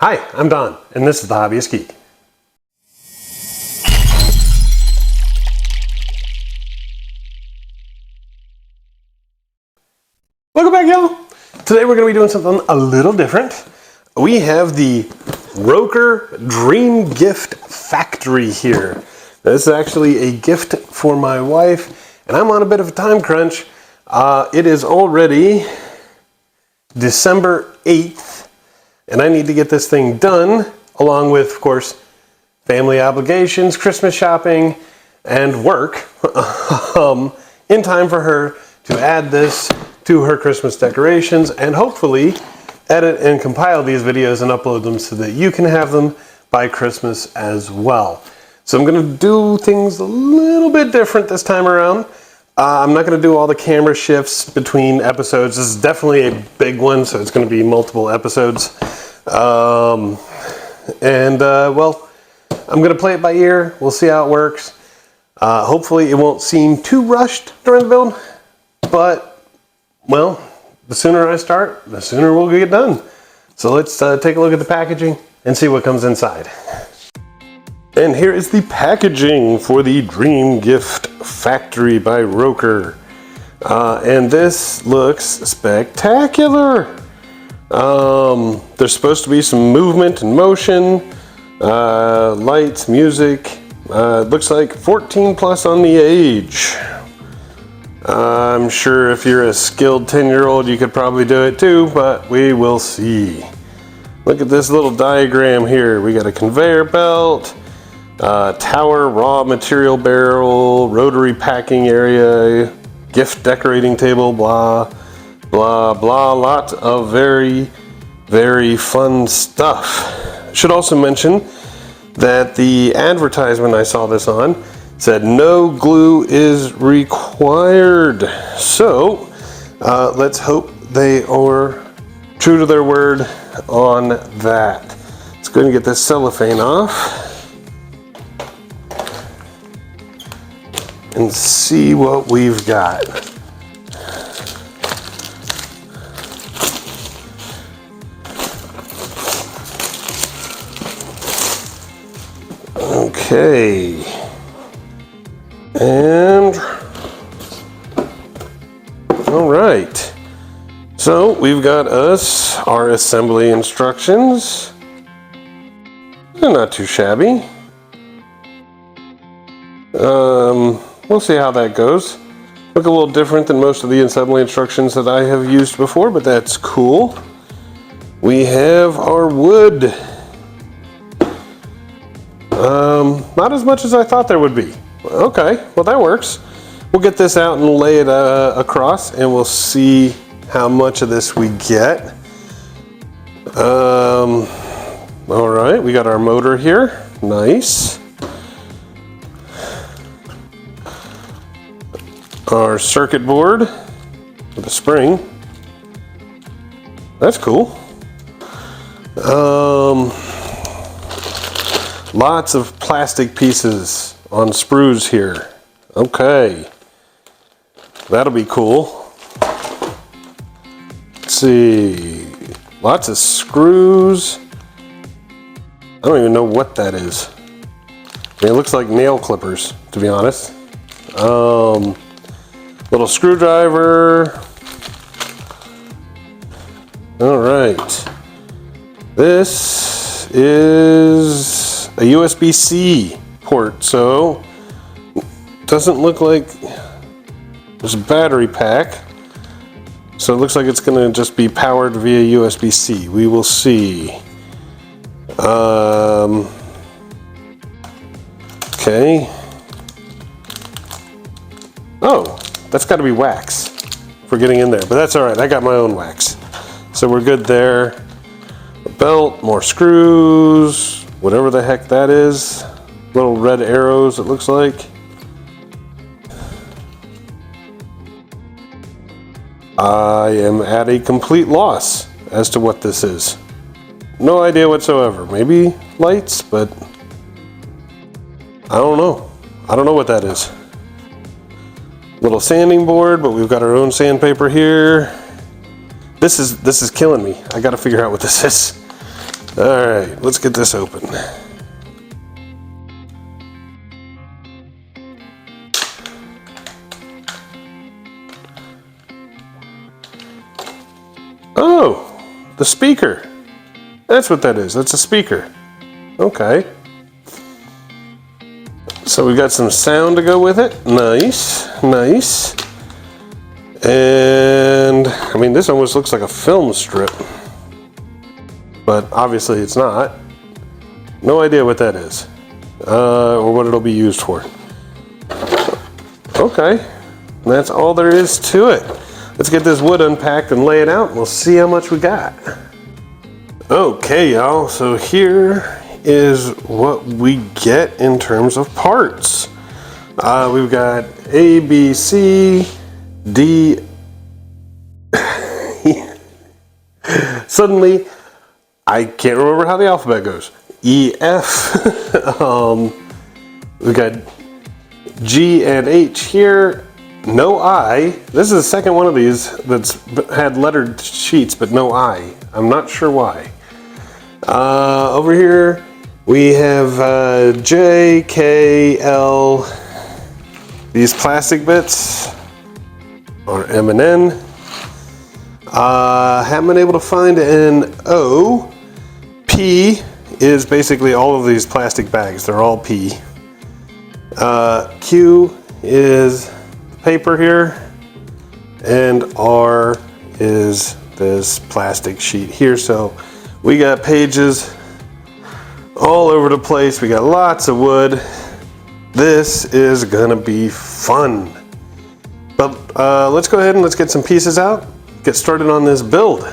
Hi, I'm Don, and this is The Hobbyist Geek. Welcome back, y'all. Today we're going to be doing something a little different. We have the ROKR Dream Gift Factory here. This is actually a gift for my wife, and I'm on a bit of a time crunch. It is already December 8th, and I need to get this thing done, along with, of course, family obligations, Christmas shopping, and work, in time for her to add this to her Christmas decorations, and hopefully edit and compile these videos and upload them so that you can have them by Christmas as well. So I'm going to do things a little bit different this time around. I'm not going to do all the camera shifts between episodes. This is definitely a big one, so it's going to be multiple episodes. Well, I'm going to play it by ear. We'll see how it works. Hopefully it won't seem too rushed during the build, but, well, the sooner I start, the sooner we'll get done. So let's take a look at the packaging and see what comes inside. And here is the packaging for the Dream Gift Factory by ROKR. And this looks spectacular. There's supposed to be some movement and motion, lights, music. It looks like 14 plus on the age. I'm sure if you're a skilled 10-year-old, you could probably do it too, but we will see. Look at this little diagram here. We got a conveyor belt, tower, raw material barrel, rotary packing area, gift decorating table, blah, blah, blah. Lots of very, very fun stuff. Should also mention that the advertisement I saw this on said no glue is required. So let's hope they are true to their word on that. Let's go and get this cellophane off and see what we've got. Okay. And all right, so we've got us our assembly instructions. They're not too shabby. We'll see how that goes. Look a little different than most of the assembly instructions that I have used before, but that's cool. We have our wood. Not as much as I thought there would be. Okay, well that works. We'll get this out and lay it across, and we'll see how much of this we get. All right, we got our motor here. Nice. Our circuit board with a spring. That's cool. Lots of plastic pieces on sprues here. Okay, that'll be cool. Let's see, lots of screws. I don't even know what that is. I mean, it looks like nail clippers, to be honest. Little screwdriver. All right, this is a USB-C port, so doesn't look like there's a battery pack, so it looks like it's going to just be powered via USB-C. We will see. Okay. Oh, that's got to be wax for getting in there, but that's all right. I got my own wax, so we're good there. A belt, more screws, whatever the heck that is. Little red arrows, it looks like. I am at a complete loss as to what this is. No idea whatsoever. Maybe lights, but I don't know. I don't know what that is. Little sanding board, but we've got our own sandpaper here. This is killing me. I got to figure out what this is. All right, let's get this open. Oh, the speaker. That's what that is. That's a speaker. Okay. So we got some sound to go with it. Nice, nice. And I mean, this almost looks like a film strip, but obviously it's not. No idea what that is, or what it'll be used for. Okay, that's all there is to it. Let's get this wood unpacked and lay it out, and we'll see how much we got. Okay, y'all, so here is what we get in terms of parts. We've got A, B, C, D. Suddenly, I can't remember how the alphabet goes. E, F. We've got G and H here. No I. This is the second one of these that's had lettered sheets, but no I. I'm not sure why. Over here, we have J, K, L. These plastic bits are M and N. Haven't been able to find an O. P is basically all of these plastic bags. They're all P. Q is paper here, and R is this plastic sheet here. So we got pages all over the place. We got lots of wood. This is gonna be fun. But let's go ahead and let's get some pieces out, get started on this build.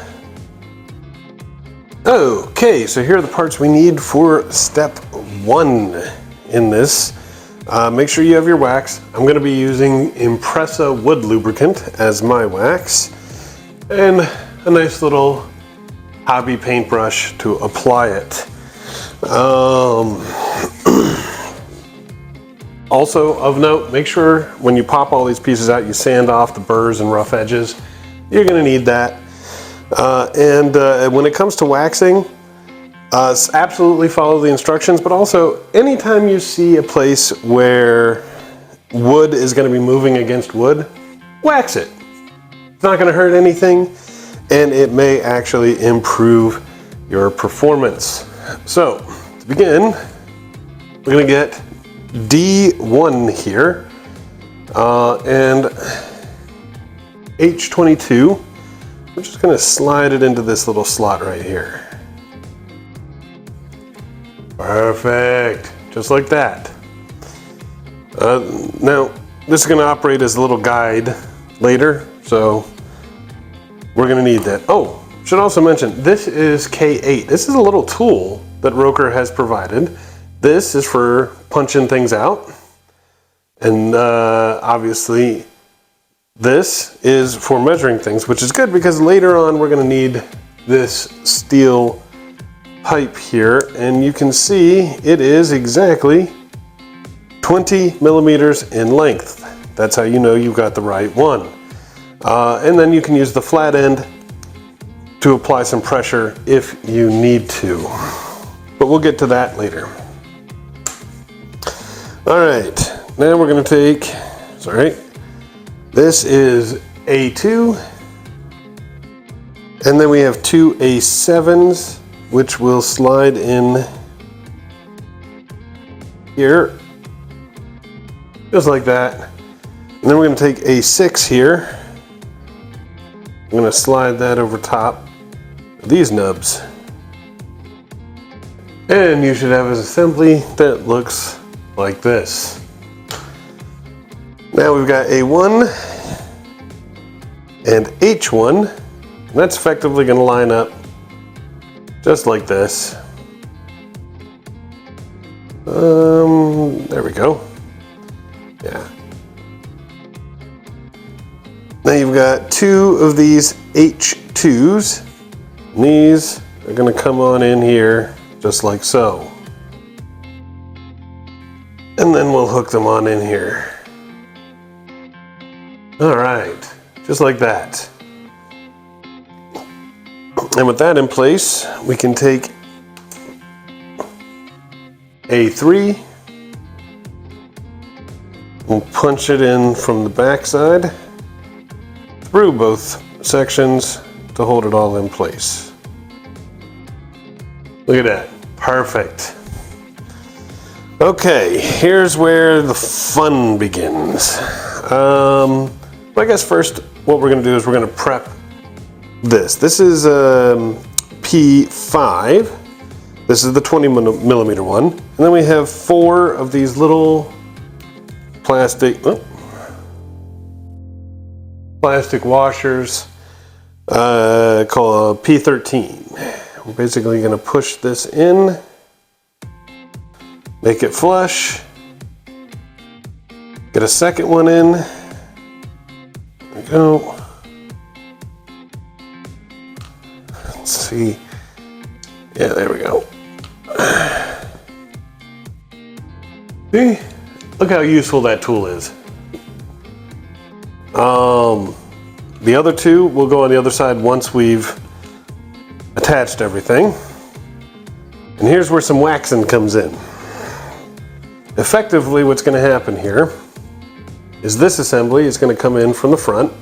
Okay, so here are the parts we need for step 1 in this. Make sure you have your wax. I'm going to be using Impressa wood lubricant as my wax, and a nice little hobby paintbrush to apply it. Also of note, make sure when you pop all these pieces out, you sand off the burrs and rough edges. You're going to need that. When it comes to waxing, absolutely follow the instructions, but also anytime you see a place where wood is going to be moving against wood, wax it. It's not going to hurt anything, and it may actually improve your performance. So, to begin, we're going to get D1 here, and H22. We're just going to slide it into this little slot right here. Perfect, just like that. Now, this is going to operate as a little guide later, so we're going to need that. Oh, should also mention, this is K8. This is a little tool that ROKR has provided. This is for punching things out, and obviously this is for measuring things, which is good because later on we're going to need this steel pipe here, and you can see it is exactly 20 millimeters in length. That's how you know you've got the right one. And then you can use the flat end to apply some pressure if you need to. But we'll get to that later. All right, now we're going to take, sorry, this is A2, and then we have 2 A7s, which will slide in here, just like that. And then we're going to take A6 here. I'm going to slide that over top of these nubs. And you should have an assembly that looks like this. Now we've got A1 and H1, and that's effectively going to line up just like this. There we go. Yeah. Now you've got 2 of these H2s, and these are going to come on in here just like so. And then we'll hook them on in here. All right, just like that. And with that in place, we can take A3. We'll punch it in from the back side through both sections to hold it all in place. Look at that, perfect. Okay, here's where the fun begins. I guess first what we're gonna do is we're gonna prep this. This is P5. This is the 20 millimeter one. And then we have 4 of these little plastic washers called P13. We're basically gonna push this in, make it flush, get a second one in. There we go. Let's see. Yeah, there we go. See? Look how useful that tool is. The other 2 will go on the other side once we've attached everything. And here's where some waxing comes in. Effectively, what's going to happen here is this assembly is going to come in from the front.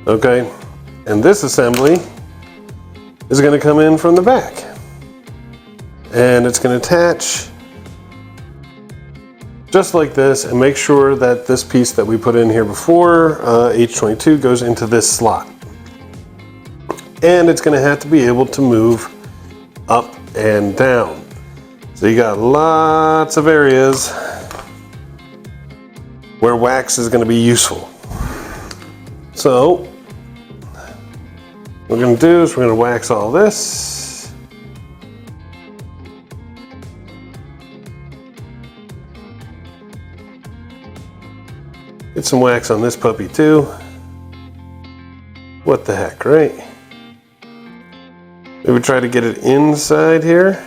Okay? And this assembly is going to come in from the back. And it's going to attach just like this, and make sure that this piece that we put in here before, H22, goes into this slot. And it's going to have to be able to move up and down. So you got lots of areas where wax is going to be useful. So what we're going to do is we're going to wax all this. Get some wax on this puppy too. What the heck, right? Maybe try to get it inside here.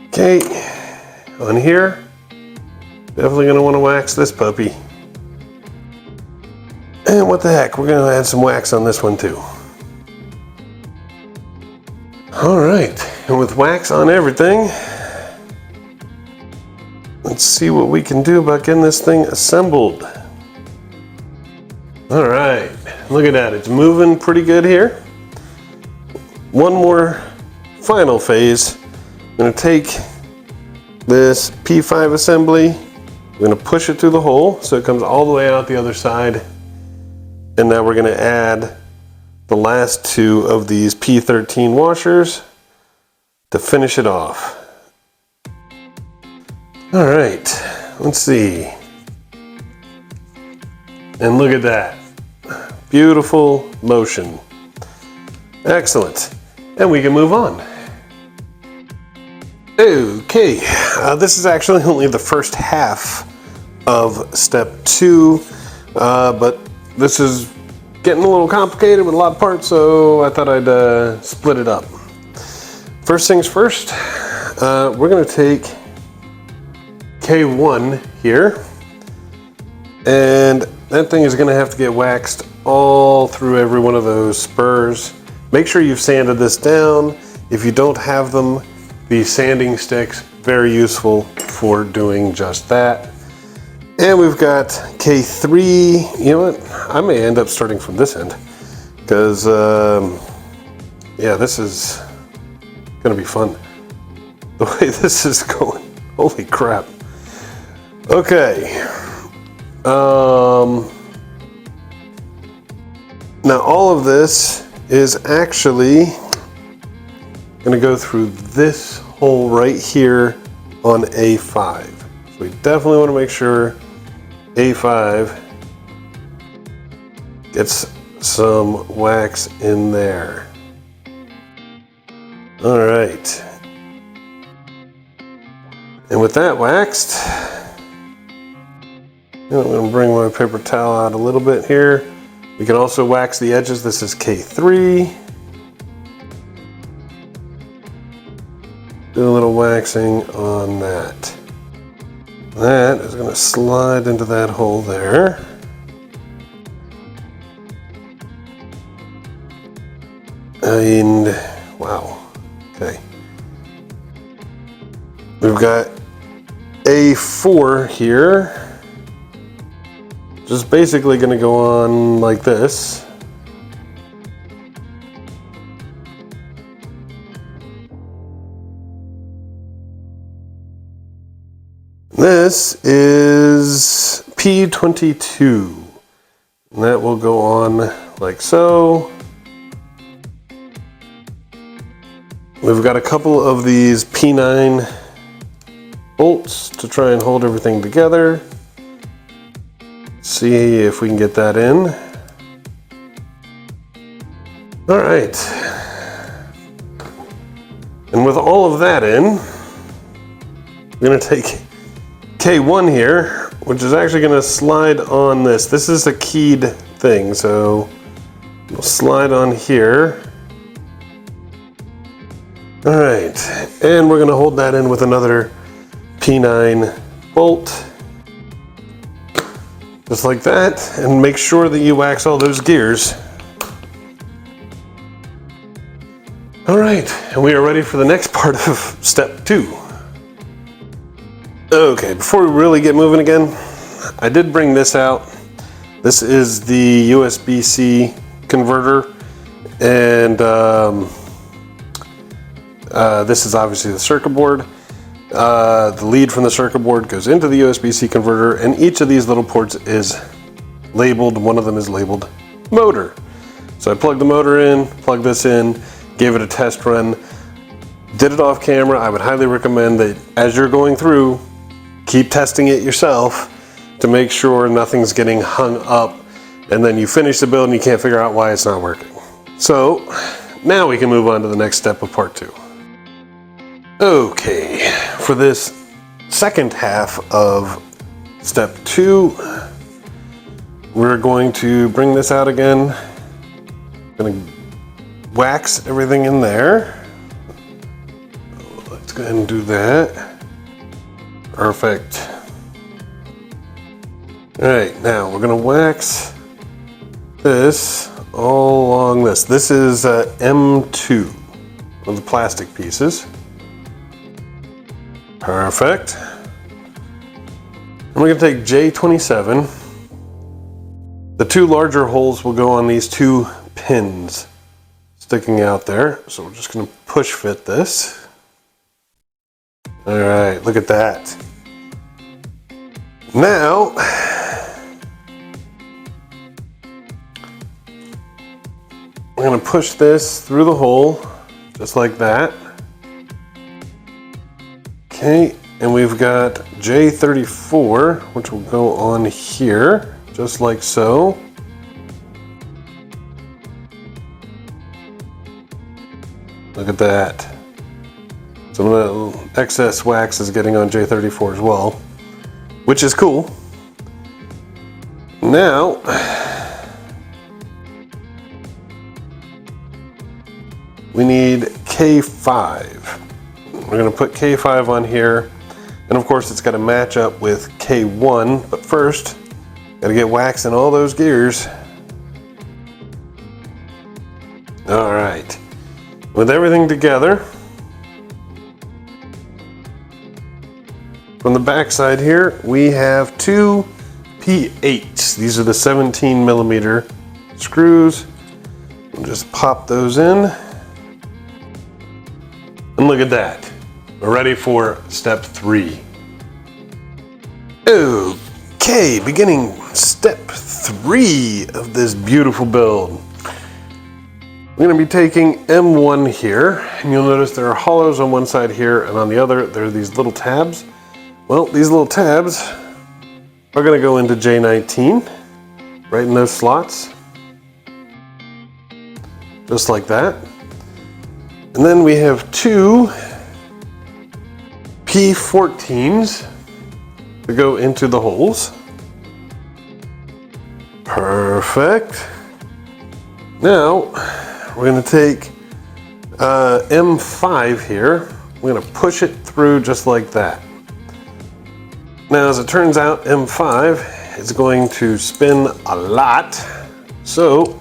Okay, on here, definitely gonna wanna wax this puppy. And what the heck, we're gonna add some wax on this one too. All right, and with wax on everything, let's see what we can do about getting this thing assembled. All right, look at that, it's moving pretty good here. One more final phase. I'm gonna take this P5 assembly, I'm gonna push it through the hole so it comes all the way out the other side. And now we're gonna add the last 2 of these P13 washers to finish it off. All right, let's see. And look at that. Beautiful motion. Excellent. And we can move on. Okay, this is actually only the first half of step 2, but this is getting a little complicated with a lot of parts, so I thought I'd split it up. First things first, we're going to take K1 here, and that thing is going to have to get waxed all through every one of those spurs. Make sure you've sanded this down. If you don't have them, the sanding sticks, very useful for doing just that. And we've got K3. You know what? I may end up starting from this end because, yeah, this is gonna be fun. The way this is going, holy crap. Okay. Now all of this is actually gonna go through this hole right here on A5. So we definitely want to make sure A5 gets some wax in there. All right. And with that waxed, I'm going to bring my paper towel out a little bit here. We can also wax the edges. This is K3. Do a little waxing on that. That is going to slide into that hole there. And wow, okay. We've got A4 here. Just basically gonna go on like this. This is P22. And that will go on like so. We've got a couple of these P9 bolts to try and hold everything together. See if we can get that in. All right. And with all of that in, we're gonna take K1 here, which is actually gonna slide on this. This is a keyed thing, so we'll slide on here. All right, and we're gonna hold that in with another P9 bolt, just like that, and make sure that you wax all those gears. All right, and we are ready for the next part of step 2. Okay, before we really get moving again, I did bring this out. This is the USB-C converter, and this is obviously the circuit board. The lead from the circuit board goes into the USB-C converter, and each of these little ports is labeled. One of them is labeled motor. So I plugged the motor in, plugged this in, gave it a test run, did it off camera. I would highly recommend that as you're going through, keep testing it yourself to make sure nothing's getting hung up, and then you finish the build and you can't figure out why it's not working. So now we can move on to the next step of part 2. Okay, for this second half of step 2, we're going to bring this out again. Gonna wax everything in there. Let's go ahead and do that. Perfect. All right, now we're gonna wax this all along this. This is M2 of the plastic pieces. Perfect. And we're gonna take J27. The 2 larger holes will go on these 2 pins sticking out there. So we're just gonna push fit this. All right, look at that. Now, we're gonna push this through the hole, just like that. Okay, and we've got J34, which will go on here, just like so. Look at that. Some of the excess wax is getting on J34 as well, which is cool. Now, we need K5. We're gonna put K5 on here, and of course it's gotta match up with K1, but first, gotta get wax in all those gears. All right, with everything together, from the back side here, we have 2 P8s. These are the 17mm screws. We'll just pop those in. And look at that. We're ready for step 3. Okay, beginning step 3 of this beautiful build. We're gonna be taking M1 here, and you'll notice there are hollows on one side here, and on the other, there are these little tabs. Well, these little tabs are gonna go into J19, right in those slots. Just like that. And then we have 2 P14s to go into the holes. Perfect. Now, we're gonna take M5 here. We're gonna push it through just like that. Now, as it turns out, M5 is going to spin a lot. So,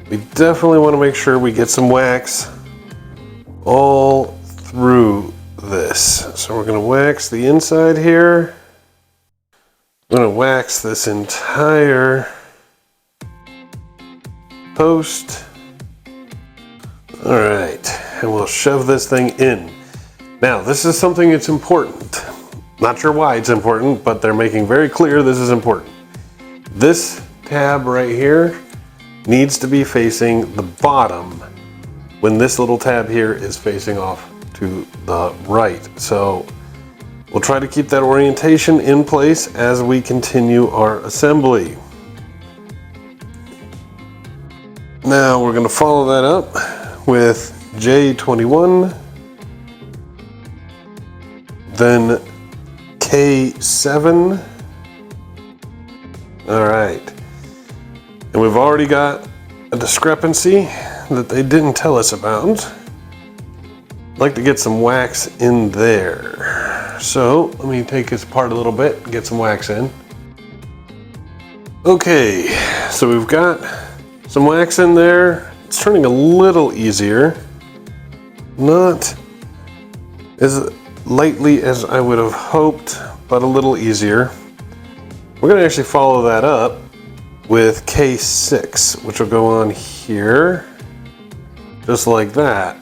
we definitely want to make sure we get some wax all through this. So we're going to wax the inside here. I'm going to wax this entire post. All right, and we'll shove this thing in. Now, this is something that's important. Not sure why it's important, but they're making very clear this is important. This tab right here needs to be facing the bottom when this little tab here is facing off to the right. So we'll try to keep that orientation in place as we continue our assembly. Now we're going to follow that up with J21, then K7. All right, and we've already got a discrepancy that they didn't tell us about. I'd like to get some wax in there. So let me take this apart a little bit and get some wax in. Okay, so we've got some wax in there. It's turning a little easier. Not as lightly as I would have hoped, but a little easier. We're going to actually follow that up with K6, which will go on here, just like that.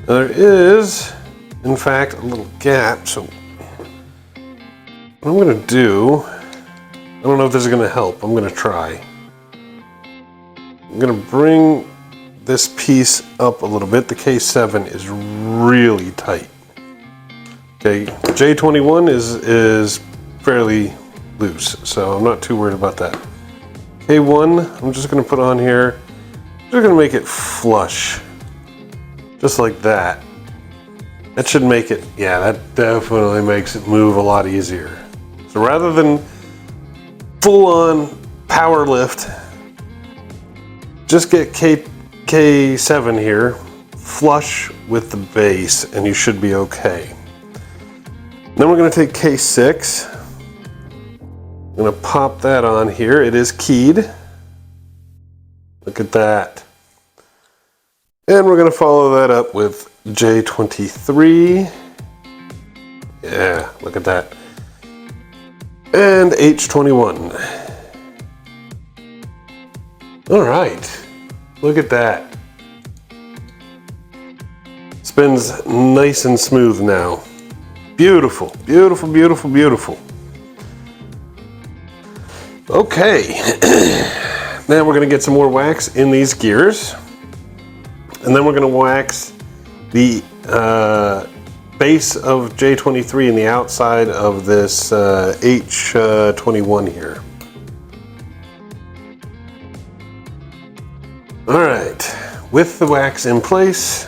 Now there is, in fact, a little gap, so what I'm going to do, I don't know if this is going to help, I'm going to try. I'm going to bring this piece up a little bit. The K7 is really tight. Okay, J21 is fairly loose, so I'm not too worried about that. K1, I'm just going to put on here. I'm just going to make it flush, just like that. That should make it, yeah, that definitely makes it move a lot easier. So rather than full-on power lift, just get K7 here, flush with the base, and you should be okay. Then we're going to take K6. I'm going to pop that on here. It is keyed. Look at that. And we're going to follow that up with J23. Yeah, look at that. And H21. All right, look at that. Spins nice and smooth now. Beautiful, beautiful, beautiful, beautiful. Okay, now we're going to get some more wax in these gears, and then we're going to wax the base of J23 and the outside of this H21 here. All right, with the wax in place,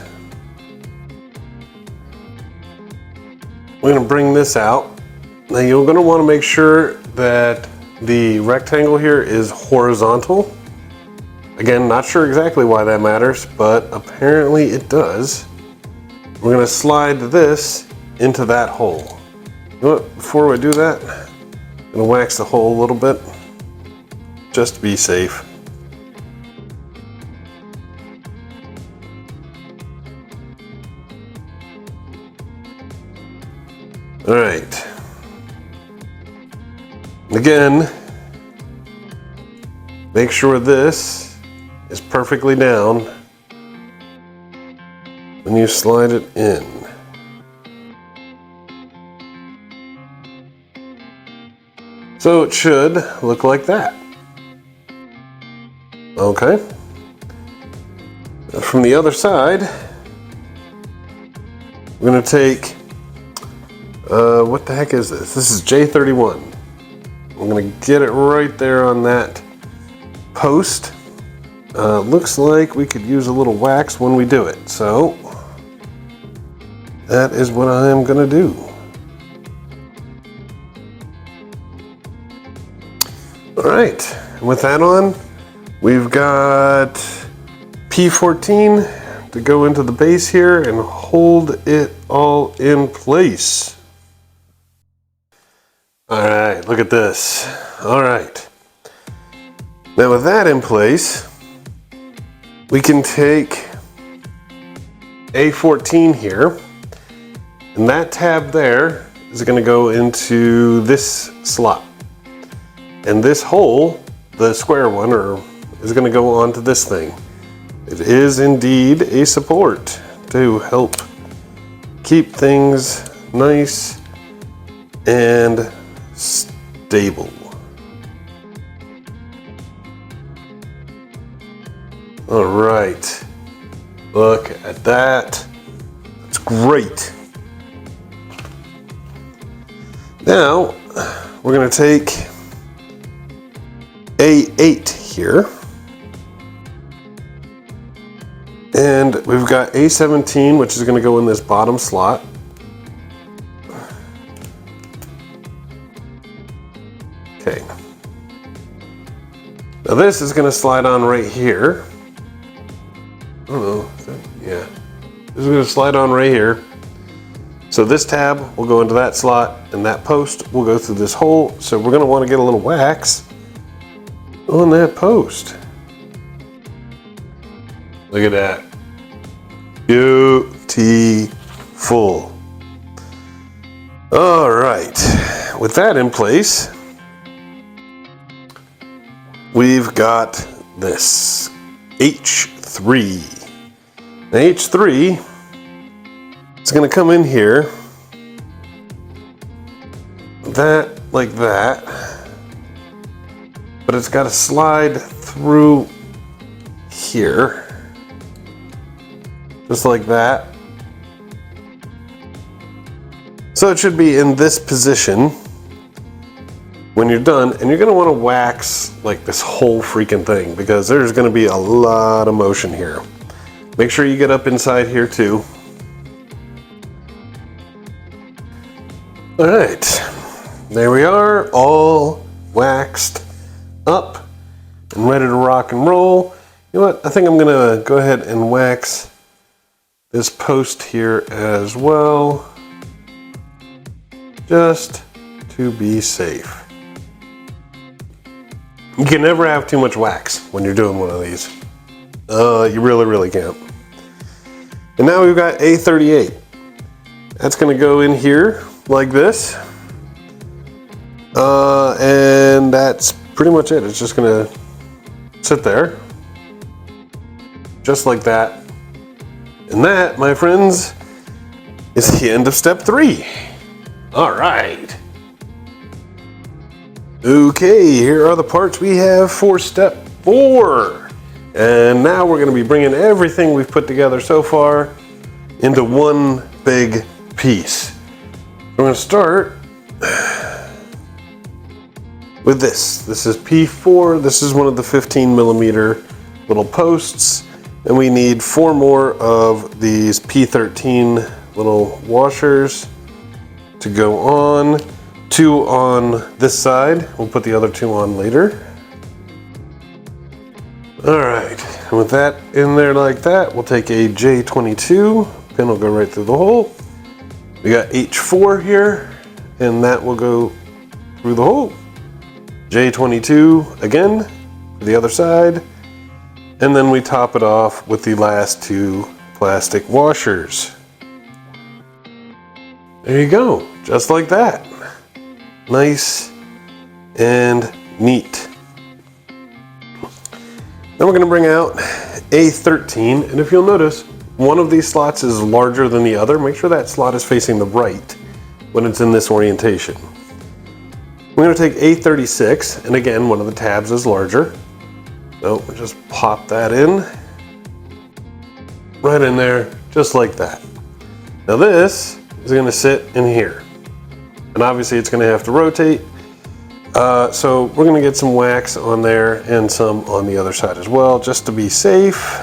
we're going to bring this out. Now you're going to want to make sure that the rectangle here is horizontal. Again, not sure exactly why that matters, but apparently it does. We're going to slide this into that hole. You know what, before we do that, I'm going to wax the hole a little bit, just to be safe. All right. Again, make sure this is perfectly down when you slide it in. So it should look like that. Okay. From the other side, we're going to take what the heck is this? This is J31. I'm going to get it right there on that post. Looks like we could use a little wax when we do it. So that is what I am going to do. All right, and with that on, we've got P14 to go into the base here and hold it all in place. All right, look at this. All right. Now with that in place, we can take A14 here, and that tab there is going to go into this slot. And this hole, the square one, is going to go onto this thing. It is indeed a support to help keep things nice and stable. All right, look at that. That's great. Now, we're going to take A8 here. And we've got A17, which is going to go in this bottom slot. Okay. Now this is going to slide on right here. I don't know. Yeah. This is going to slide on right here. So this tab will go into that slot, and that post will go through this hole. So we're going to want to get a little wax on that post. Look at that. Beautiful. All right. With that in place, we've got this H3. Now H3 is going to come in here, that like that, but it's got to slide through here. Just like that. So it should be in this position when you're done, and you're going to want to wax like this whole freaking thing because there's going to be a lot of motion here. Make sure you get up inside here too. All right, there we are, all waxed up and ready to rock and roll. You know what? I think I'm going to go ahead and wax this post here as well, just to be safe. You can never have too much wax when you're doing one of these. You really can't. And now we've got A38. That's gonna go in here like this. And that's pretty much it. It's just gonna sit there, just like that. And that, my friends, is the end of step 3. All right. Okay, here are the parts we have for step 4. And now we're going to be bringing everything we've put together so far into one big piece. We're going to start with this. This is P4. This is one of the 15mm little posts. And we need 4 more of these P13 little washers to go on. 2 on this side. We'll put the other 2 on later. All right, and with that in there like that, we'll take a J22. Pin will go right through the hole. We got H4 here, and that will go through the hole. J22 again for the other side. And then we top it off with the last 2 plastic washers. There you go, just like that. Nice and neat. Then we're going to bring out A13, and if you'll notice, one of these slots is larger than the other. Make sure that slot is facing the right when it's in this orientation. We're going to take A36, and again, one of the tabs is larger. So we'll just pop that in, right in there, just like that. Now this is going to sit in here. And obviously it's going to have to rotate. So we're going to get some wax on there and some on the other side as well, just to be safe.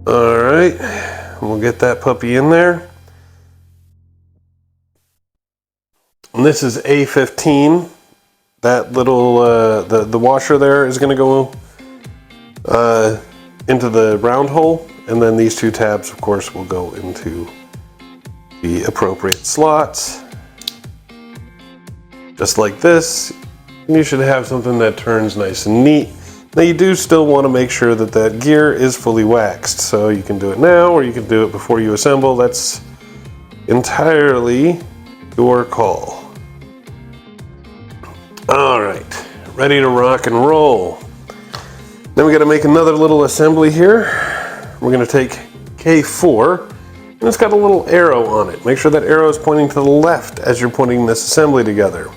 All right, we'll get that puppy in there. And this is A15. That little, the washer there is going to go into the round hole. And then these 2 tabs, of course, will go into the appropriate slots. Just like this. And you should have something that turns nice and neat. Now you do still want to make sure that that gear is fully waxed, so you can do it now or you can do it before you assemble. That's entirely your call. All right, ready to rock and roll. Then we got to make another little assembly here. We're going to take K4, and it's got a little arrow on it. Make sure that arrow is pointing to the left as you're putting this assembly together.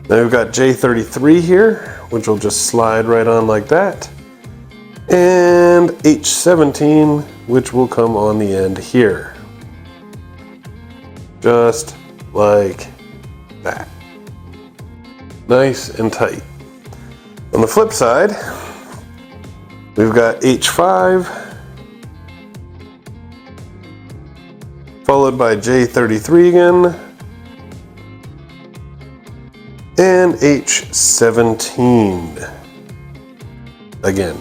Then we've got J33 here, which will just slide right on like that. And H17, which will come on the end here. Just like that. Nice and tight. On the flip side, we've got H5, followed by J33 again, and H17 again.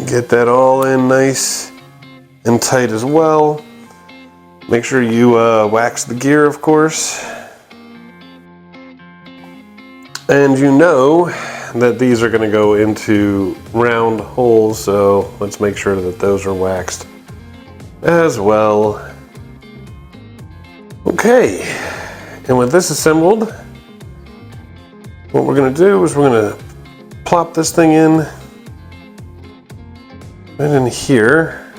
Get that all in nice and tight as well. Make sure you wax the gear, of course. And you know that these are going to go into round holes, so let's make sure that those are waxed as well. Okay, and with this assembled, what we're going to do is we're going to plop this thing in right in here.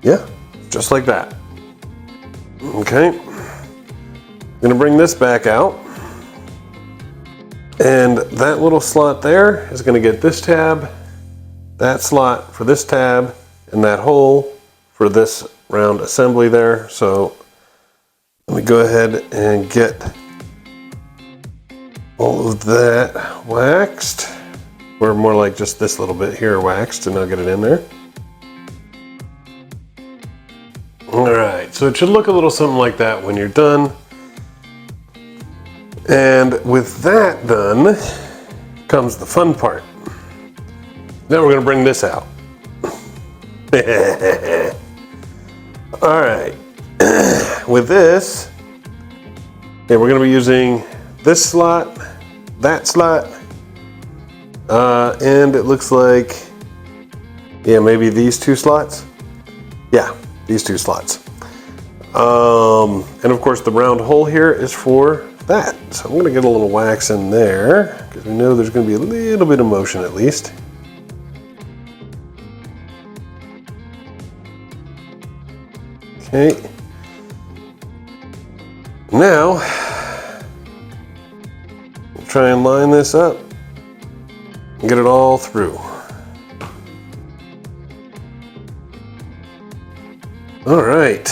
Yeah, just like that. Okay. I'm going to bring this back out, and that little slot there is going to get this tab, that slot for this tab, and that hole for this round assembly there. So let me go ahead and get all of that waxed, or more like just this little bit here waxed, and I'll get it in there. All right, so it should look a little something like that when you're done. And with that done comes the fun part. Now we're going to bring this out. All right. With this, okay, we're going to be using this slot, that slot, and it looks like, yeah, maybe these two slots. Yeah, these two slots. And of course the round hole here is for that. So I'm going to get a little wax in there because we know there's going to be a little bit of motion at least. Okay. Now, we'll try and line this up and get it all through. All right.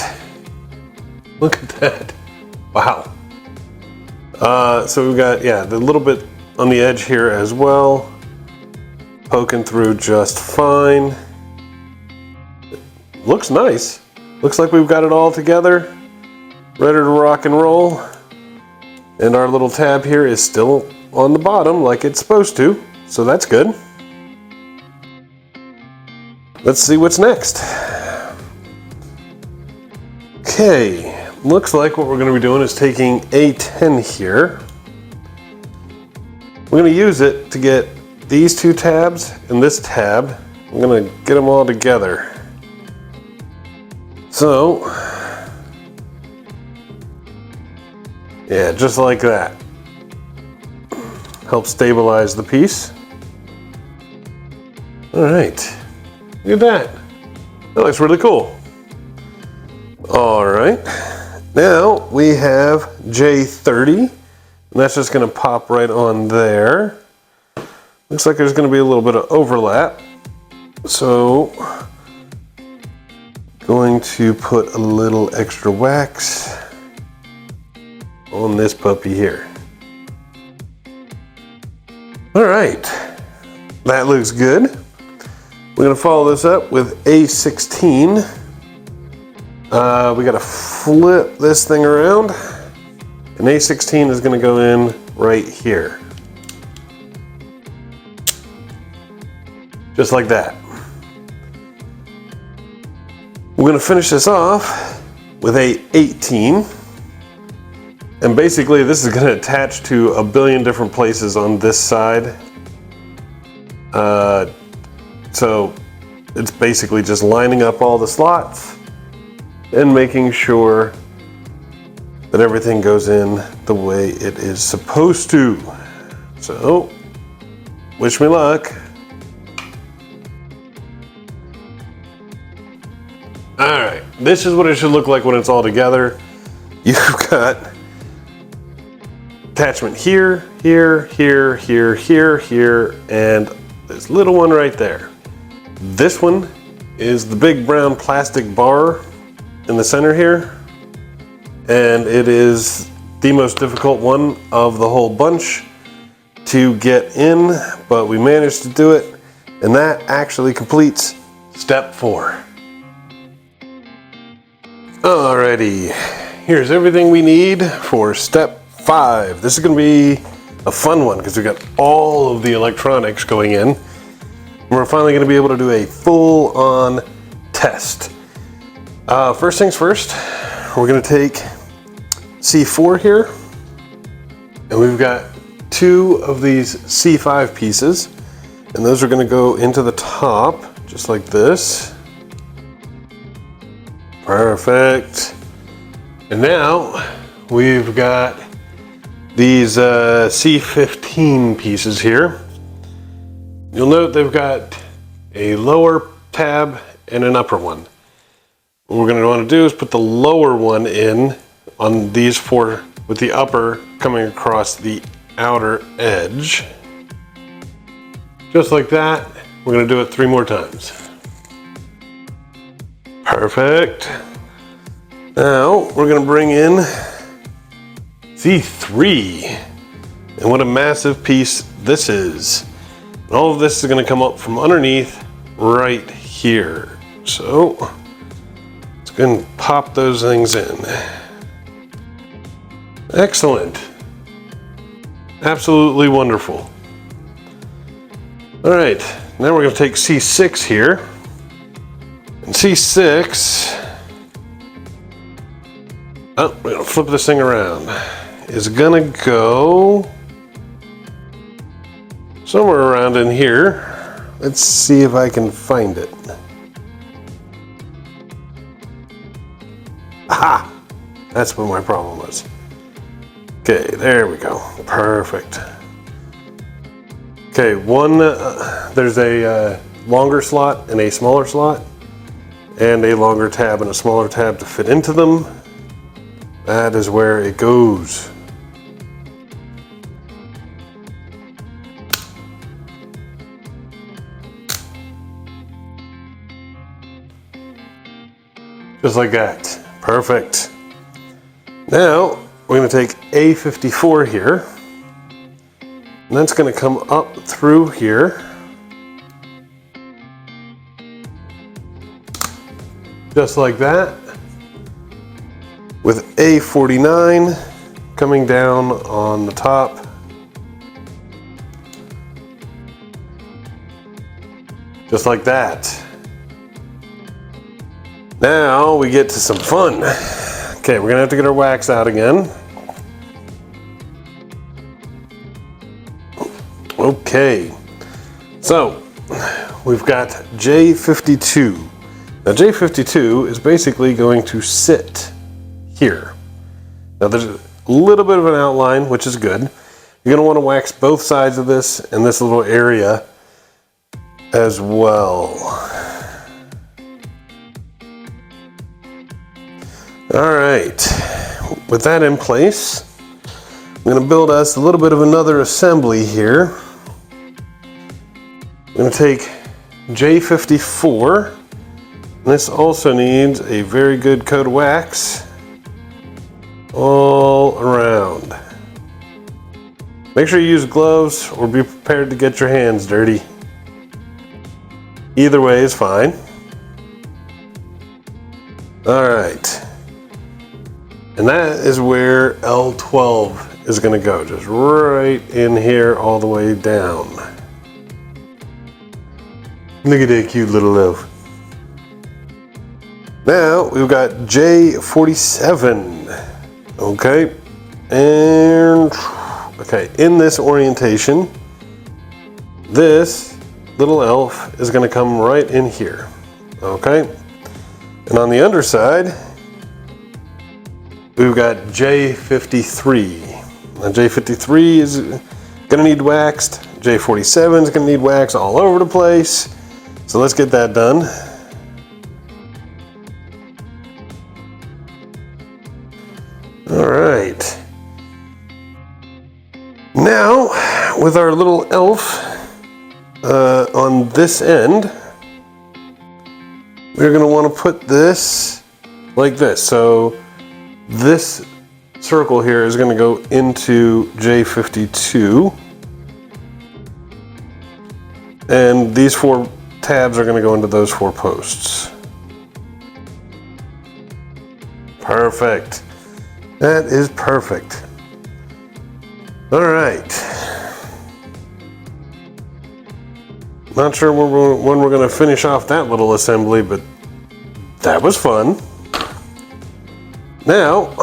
Look at that. Wow. So we've got, yeah, the little bit on the edge here as well, poking through just fine. Looks nice. Looks like we've got it all together, ready to rock and roll. And our little tab here is still on the bottom like it's supposed to, so that's good. Let's see what's next. Okay. Looks like what we're going to be doing is taking A10 here. We're going to use it to get these two tabs and this tab. I'm going to get them all together. So, yeah, just like that. Help stabilize the piece. All right, look at that. That looks really cool. All right. Now we have J30, and that's just going to pop right on there. Looks like there's going to be a little bit of overlap. So, going to put a little extra wax on this puppy here. All right, that looks good. We're going to follow this up with A16. We got to flip this thing around, and A16 is going to go in right here. Just like that. We're going to finish this off with a 18. And basically this is going to attach to a billion different places on this side. So it's basically just lining up all the slots and making sure that everything goes in the way it is supposed to. So, wish me luck. All right, this is what it should look like when it's all together. You've got attachment here, here, here, here, here, here, and this little one right there. This one is the big brown plastic bar in the center here, and it is the most difficult one of the whole bunch to get in, but we managed to do it, and that actually completes step 4. Alrighty, here's everything we need for step 5. This is going to be a fun one because we've got all of the electronics going in. And we're finally going to be able to do a full-on test. First things first, we're going to take C4 here, and we've got 2 of these C5 pieces, and those are going to go into the top just like this. Perfect. And now we've got these C15 pieces here. You'll note they've got a lower tab and an upper one. What we're going to want to do is put the lower one in on these 4 with the upper coming across the outer edge. Just like that. We're going to do it 3 more times. Perfect. Now we're going to bring in C3. And what a massive piece this is. And all of this is going to come up from underneath right here. So let's go ahead and pop those things in. Excellent. Absolutely wonderful. All right, now we're going to take C6 here. And C6, oh, we're going to flip this thing around, is going to go somewhere around in here. Let's see if I can find it. Aha! That's what my problem was. Okay, there we go. Perfect. Okay, there's a longer slot and a smaller slot, and a longer tab and a smaller tab to fit into them. That is where it goes. Just like that. Perfect. Now, we're going to take A54 here, and that's going to come up through here. Just like that. With A49 coming down on the top. Just like that. Now we get to some fun. Okay, we're gonna have to get our wax out again. Okay, so we've got J52. Now J52 is basically going to sit here. Now there's a little bit of an outline, which is good. You're gonna wanna wax both sides of this and this little area as well. All right, with that in place, I'm gonna build us a little bit of another assembly here. I'm gonna take J54. This also needs a very good coat of wax all around. Make sure you use gloves or be prepared to get your hands dirty. Either way is fine. All right. And that is where L12 is going to go, just right in here all the way down. Look at that cute little elf. Now we've got J47. Okay, and okay, in this orientation, this little elf is going to come right in here. Okay, and on the underside, we've got J53. Now J53 is going to need waxed. J47 is going to need wax all over the place. So let's get that done. All right. Now, with our little elf on this end, we're going to want to put this like this. So this circle here is going to go into J52. And these 4 tabs are going to go into those 4 posts. Perfect. That is perfect. All right. Not sure when we're going to finish off that little assembly, but that was fun. Now,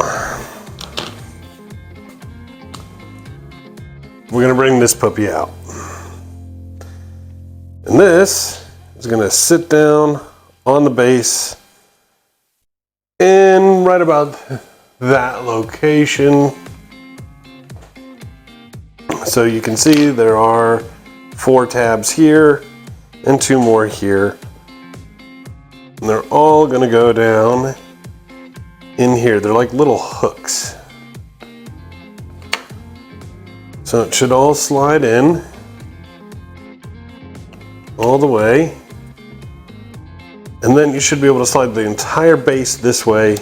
we're going to bring this puppy out. And this is going to sit down on the base in right about that location. So you can see there are 4 tabs here and 2 more here. And they're all going to go down in here. They're like little hooks. So it should all slide in all the way. And then you should be able to slide the entire base this way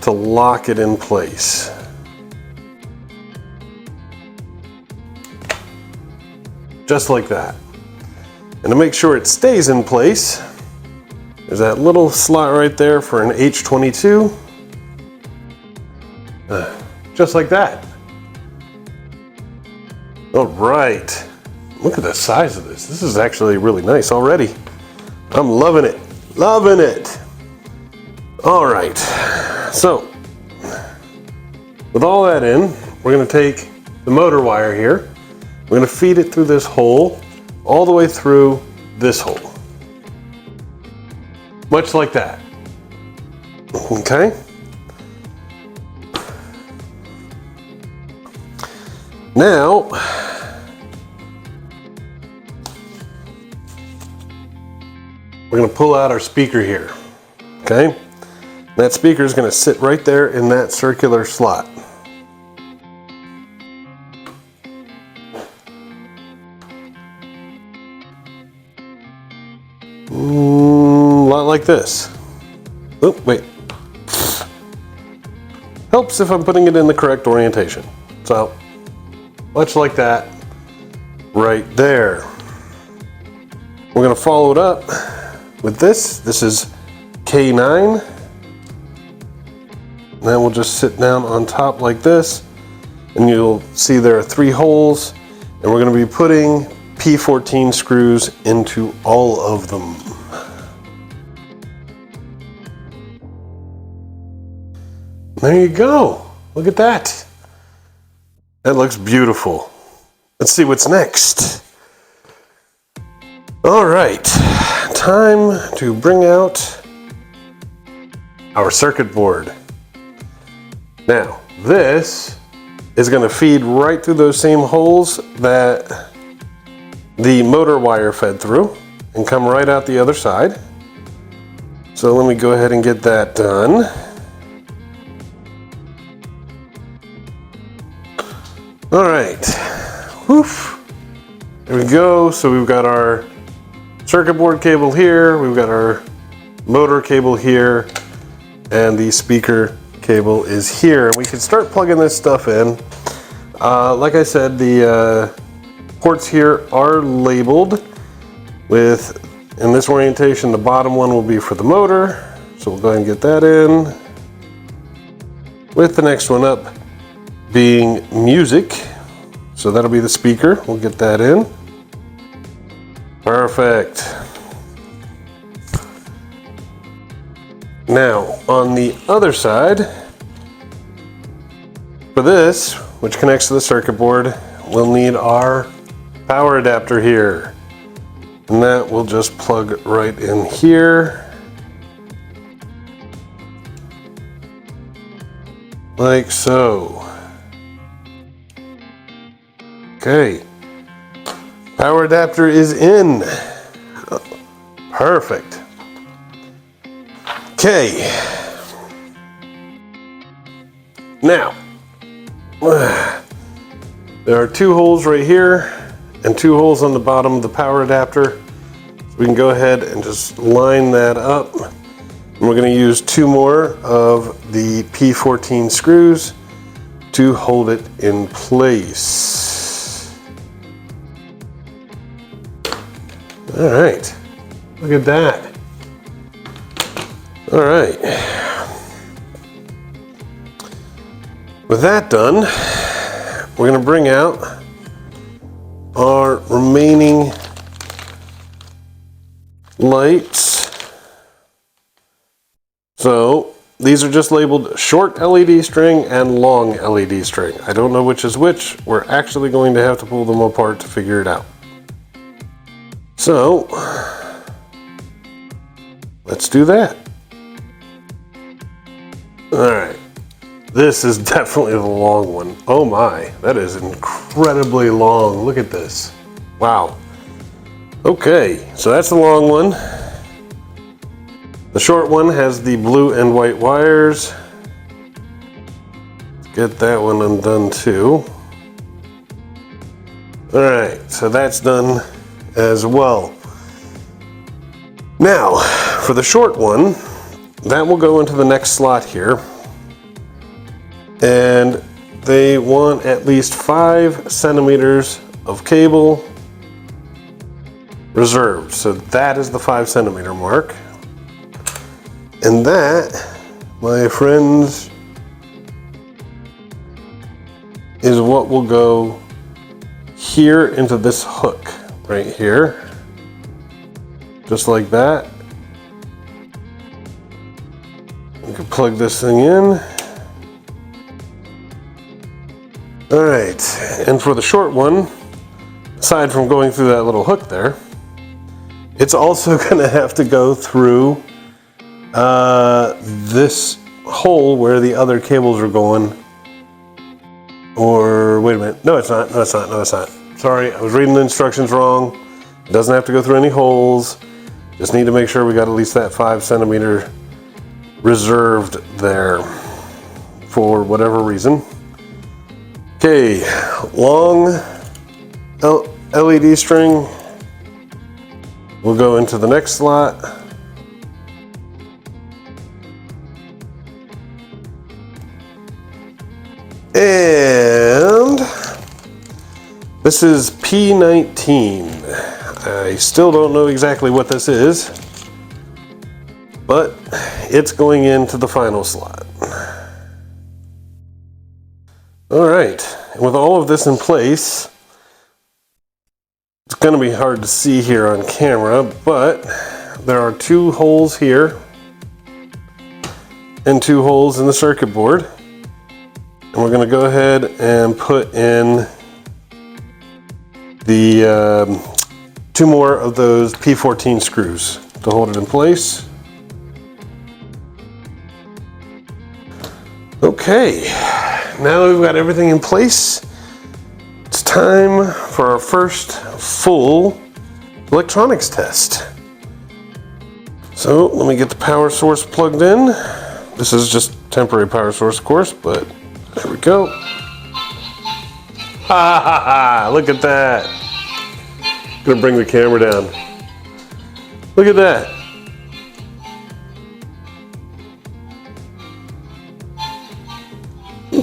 to lock it in place. Just like that. And to make sure it stays in place, there's that little slot right there for an H22. Just like that. All right. Look at the size of this. This is actually really nice already. I'm loving it. Loving it. All right. So, with all that in, we're going to take the motor wire here. We're going to feed it through this hole, all the way through this hole. Much like that. Okay. Now, we're going to pull out our speaker here. Okay. That speaker is going to sit right there in that circular slot. A lot like this. Oh, wait. Helps if I'm putting it in the correct orientation. So, much like that, right there. We're going to follow it up with this. This is K9. And then we'll just sit down on top like this, and you'll see there are 3 holes, and we're going to be putting P14 screws into all of them. There you go. Look at that. That looks beautiful. Let's see what's next. All right, time to bring out our circuit board. Now, this is going to feed right through those same holes that the motor wire fed through and come right out the other side. So let me go ahead and get that done. All right, woof. There we go. So we've got our circuit board cable here, we've got our motor cable here, and the speaker cable is here. We can start plugging this stuff in. Like I said, the ports here are labeled with, in this orientation, the bottom one will be for the motor. So we'll go ahead and get that in. With the next one up being music. So that'll be the speaker. We'll get that in. Perfect. Now, on the other side, for this, which connects to the circuit board, we'll need our power adapter here. And that will just plug right in here. Like so. Okay. Power adapter is in. Perfect. Okay. Now, there are two holes right here and two holes on the bottom of the power adapter. So we can go ahead and just line that up. And we're going to use two more of the P14 screws to hold it in place. All right, look at that. All right. With that done, we're going to bring out our remaining lights. So these are just labeled short LED string and long LED string. I don't know which is which. We're actually going to have to pull them apart to figure it out. So let's do that. All right. This is definitely the long one. Oh my, that is incredibly long. Look at this. Wow. Okay, so that's the long one. The short one has the blue and white wires. Let's get that one undone too. All right, so that's done as well. Now, for the short one, that will go into the next slot here. And they want at least 5 centimeters of cable reserved. So that is the 5 centimeter mark. And that, my friends, is what will go here into this hook right here. Just like that. We can plug this thing in. All right, and for the short one, aside from going through that little hook there, it's also gonna have to go through this hole where the other cables are going. Or, wait a minute, no it's not, no it's not, no it's not. Sorry, I was reading the instructions wrong. It doesn't have to go through any holes. Just need to make sure we got at least that 5 centimeter reserved there for whatever reason. Okay, long LED string will go into the next slot. And this is P19. I still don't know exactly what this is, but it's going into the final slot. All right, and with all of this in place, it's going to be hard to see here on camera, but there are 2 holes here and 2 holes in the circuit board. And we're going to go ahead and put in the 2 more of those P14 screws to hold it in place. Okay, now that we've got everything in place, it's time for our first full electronics test. So let me get the power source plugged in. This is just temporary power source, of course, but there we go. Ha ha ha, look at that. Gonna bring the camera down. Look at that.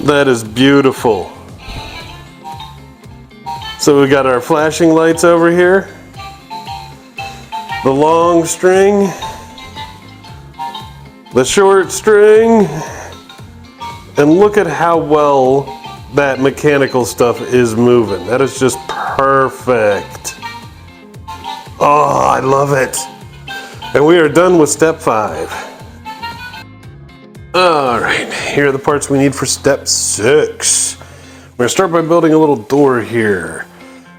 That is beautiful. So we got our flashing lights over here, the long string, the short string, and look at how well that mechanical stuff is moving. That is just perfect. Oh, I love it. And we are done with step 5. All right, here are the parts we need for step 6. We're gonna start by building a little door here.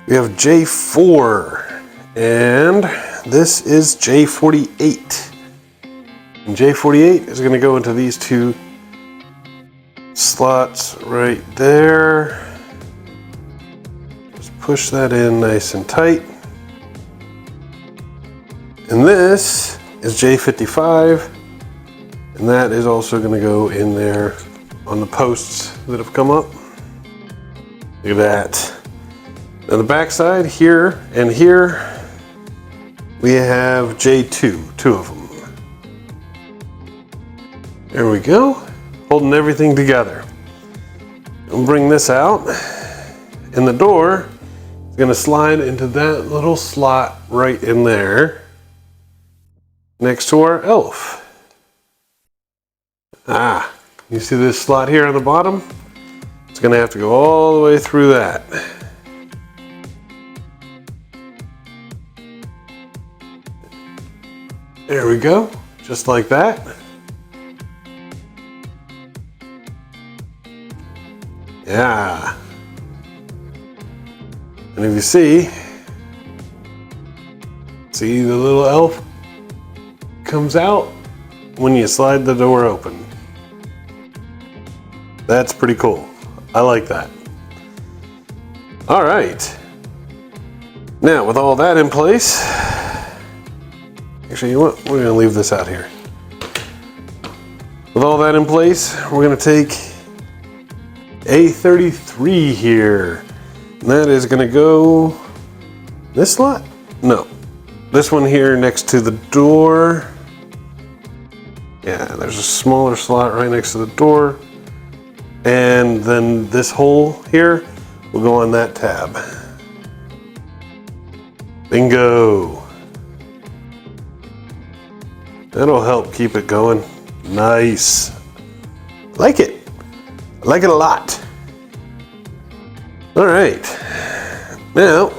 We have J4, and this is J48. And J48 is gonna go into these 2 slots right there. Just push that in nice and tight. And this is J55, and that is also going to go in there on the posts that have come up. Look at that. Now the back side here and here, we have J2, 2 of them. There we go, holding everything together. We'll bring this out, and the door is going to slide into that little slot right in there, next to our elf. You see this slot here on the bottom? It's gonna have to go all the way through that. There we go, just like that. Yeah. And if you see the little elf comes out when you slide the door open. That's pretty cool. I like that. All right. Now, with all that in place, actually, you know what? We're gonna leave this out here. With all that in place, we're gonna take A33 here. And that is gonna go this slot? No. This one here next to the door. Yeah, there's a smaller slot right next to the door. And then this hole here will go on that tab. Bingo. That'll help keep it going. Nice. Like it. I like it a lot. All right. Now,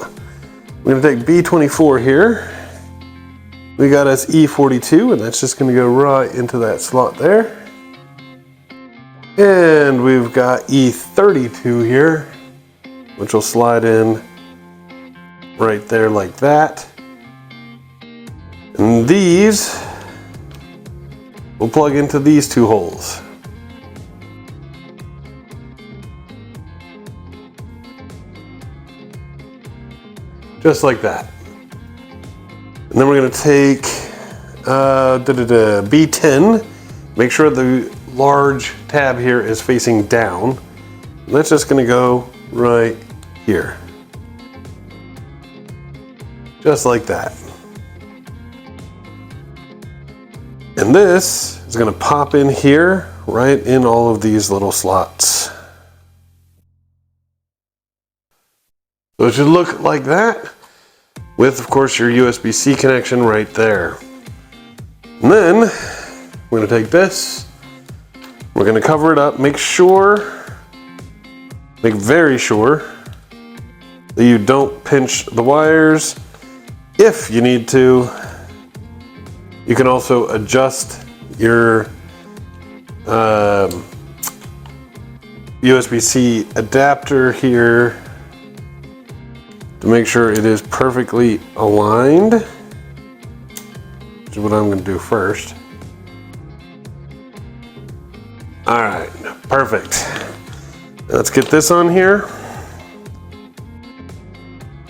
we're gonna take B24 here. We got us E42, and that's just gonna go right into that slot there. And we've got E32 here, which will slide in right there like that. And these will plug into these 2 holes. Just like that. And then we're gonna take B10, make sure the large tab here is facing down. And that's just gonna go right here. Just like that. And this is gonna pop in here, right in all of these little slots. So it should look like that, with of course your USB-C connection right there. And then we're gonna take this, we're gonna cover it up, make very sure that you don't pinch the wires. If you need to, you can also adjust your USB-C adapter here to make sure it is perfectly aligned, which is what I'm gonna do first. All right, perfect. Let's get this on here.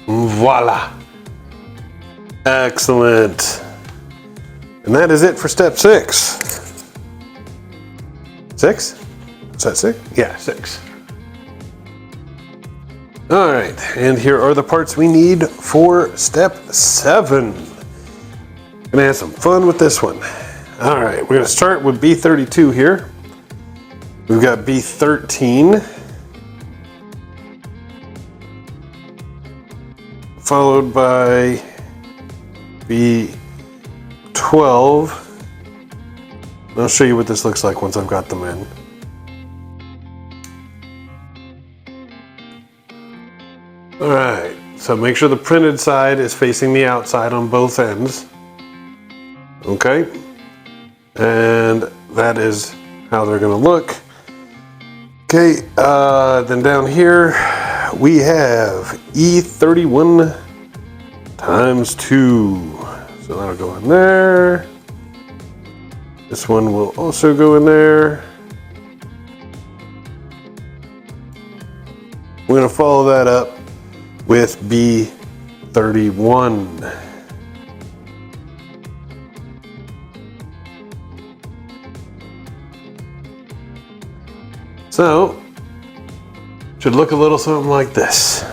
Voila. Excellent. And that is it for step 6. 6? Is that 6? Yeah, 6. All right, and here are the parts we need for step 7. Gonna have some fun with this one. All right, we're gonna start with B32 here. We've got B13, followed by B12. I'll show you what this looks like once I've got them in. All right, so make sure the printed side is facing the outside on both ends. Okay, and that is how they're gonna look. Okay, then down here we have E31 times 2. So that'll go in there. This one will also go in there. We're gonna follow that up with B31. So, should look a little something like this.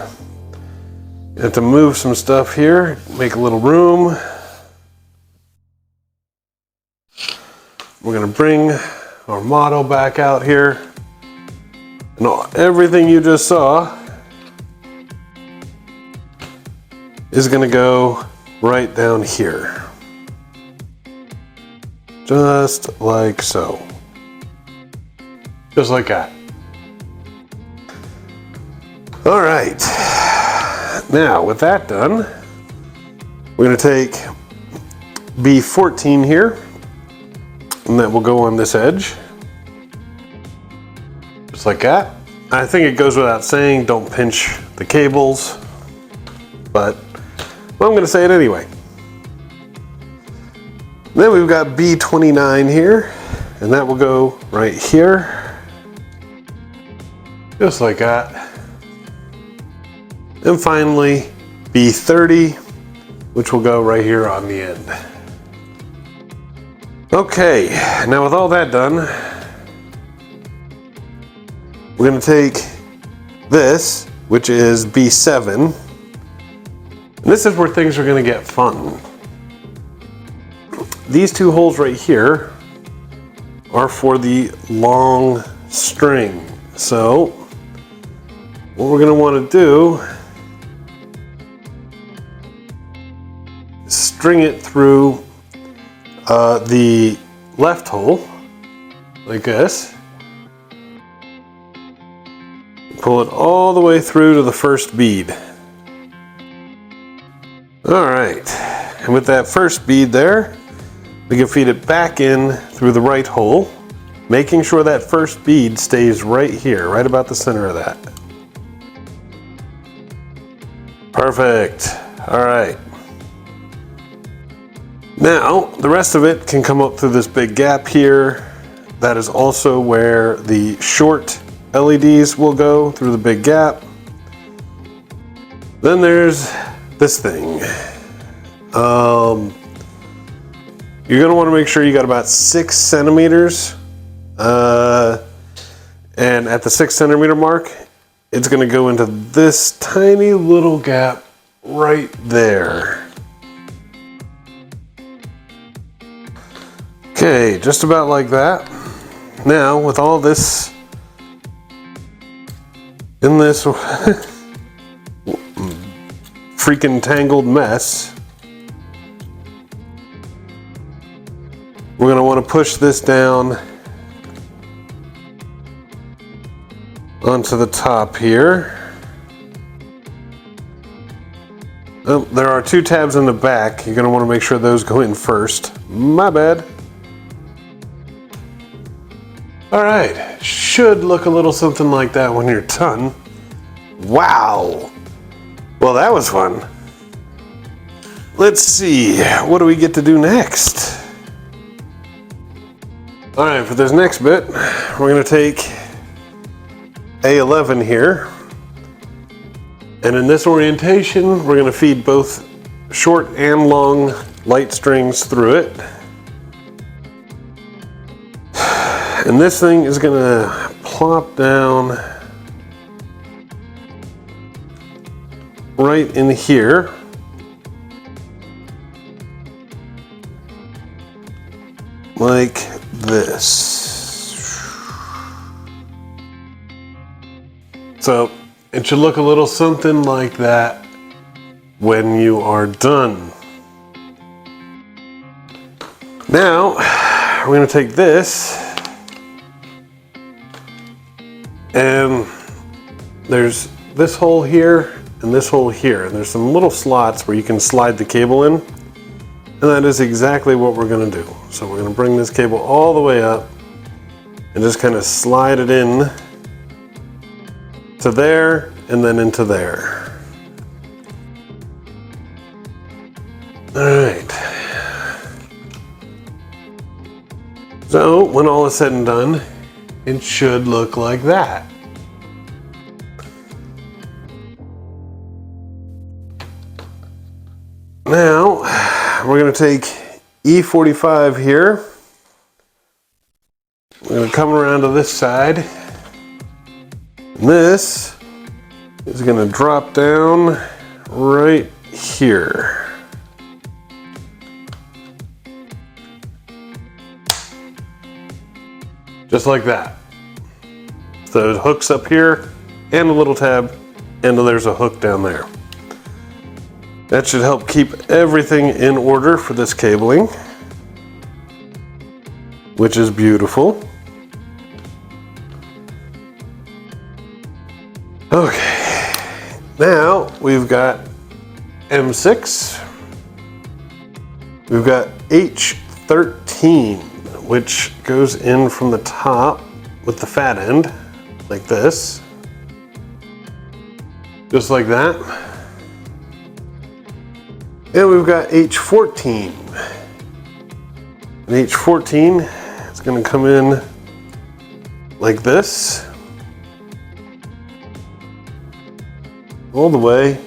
You have to move some stuff here, make a little room. We're gonna bring our model back out here. And everything you just saw is gonna go right down here. Just like so. Just like that. All right. Now, with that done, we're gonna take B14 here, and that will go on this edge. Just like that. I think it goes without saying, don't pinch the cables, but I'm gonna say it anyway. Then we've got B29 here, and that will go right here. Just like that. And finally, B30, which will go right here on the end. Okay, now with all that done, we're gonna take this, which is B7, and this is where things are gonna get fun. These two holes right here are for the long string. So, what we're gonna wanna do is string it through the left hole, like this. Pull it all the way through to the first bead. All right, and with that first bead there, we can feed it back in through the right hole, making sure that first bead stays right here, right about the center of that. Perfect. All right. Now, the rest of it can come up through this big gap here. That is also where the short LEDs will go, through the big gap. Then there's this thing. You're gonna wanna make sure you got about 6 centimeters. And at the 6 centimeter mark, it's gonna go into this tiny little gap right there. Okay, just about like that. Now, with all this in this freaking tangled mess, we're gonna wanna push this down onto the top here. Oh, there are 2 tabs in the back. You're gonna wanna make sure those go in first. My bad. All right, should look a little something like that when you're done. Wow. Well, that was fun. Let's see, what do we get to do next? All right, for this next bit, we're gonna take A11 here. And in this orientation, we're gonna feed both short and long light strings through it. And this thing is gonna plop down right in here. Like this. So it should look a little something like that when you are done. Now, we're gonna take this, and there's this hole here and this hole here, and there's some little slots where you can slide the cable in, and that is exactly what we're gonna do. So we're gonna bring this cable all the way up and just kind of slide it in to there and then into there. All right. So when all is said and done, it should look like that. Now we're going to take E45 here. We're going to come around to this side. And this is going to drop down right here. Just like that. So it hooks up here and a little tab, and there's a hook down there. That should help keep everything in order for this cabling, which is beautiful. Okay, now we've got M6, we've got H13, which goes in from the top with the fat end, like this, just like that. And we've got H14. And H14 is going to come in like this, all the way.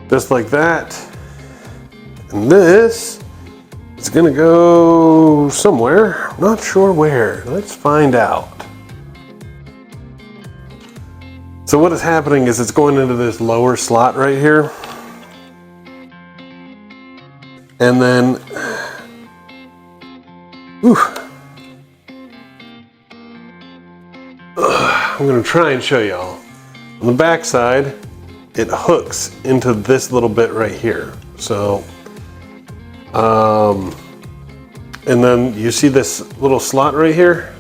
Just like that. And this is going to go somewhere. Not sure where. Let's find out. So what is happening is it's going into this lower slot right here. And then, I'm going to try and show y'all. On the back side, it hooks into this little bit right here. So, and then you see this little slot right here?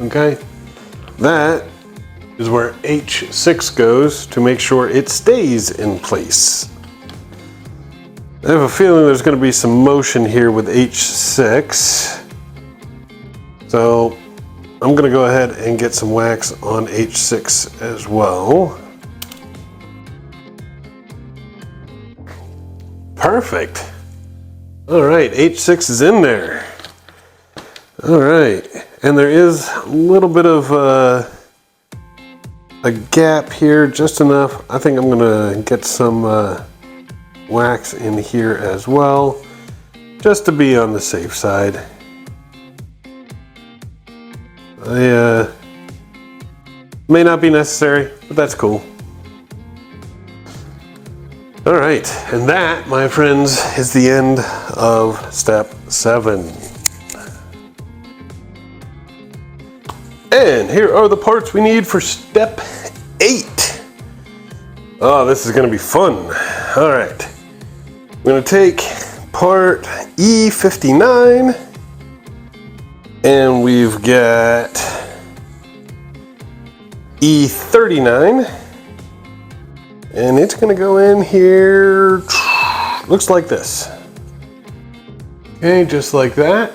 Okay. That is where H6 goes to make sure it stays in place. I have a feeling there's going to be some motion here with H6. So I'm going to go ahead and get some wax on H6 as well. Perfect. All right, H6 is in there. All right, and there is a little bit of a gap here, just enough. I think I'm gonna get some wax in here as well, just to be on the safe side. May not be necessary, but that's cool. All right, and that, my friends, is the end of step 7. And here are the parts we need for step 8. Oh, this is gonna be fun. All right, I'm gonna take part E59, and we've got E39, and it's gonna go in here, looks like this. Okay, just like that.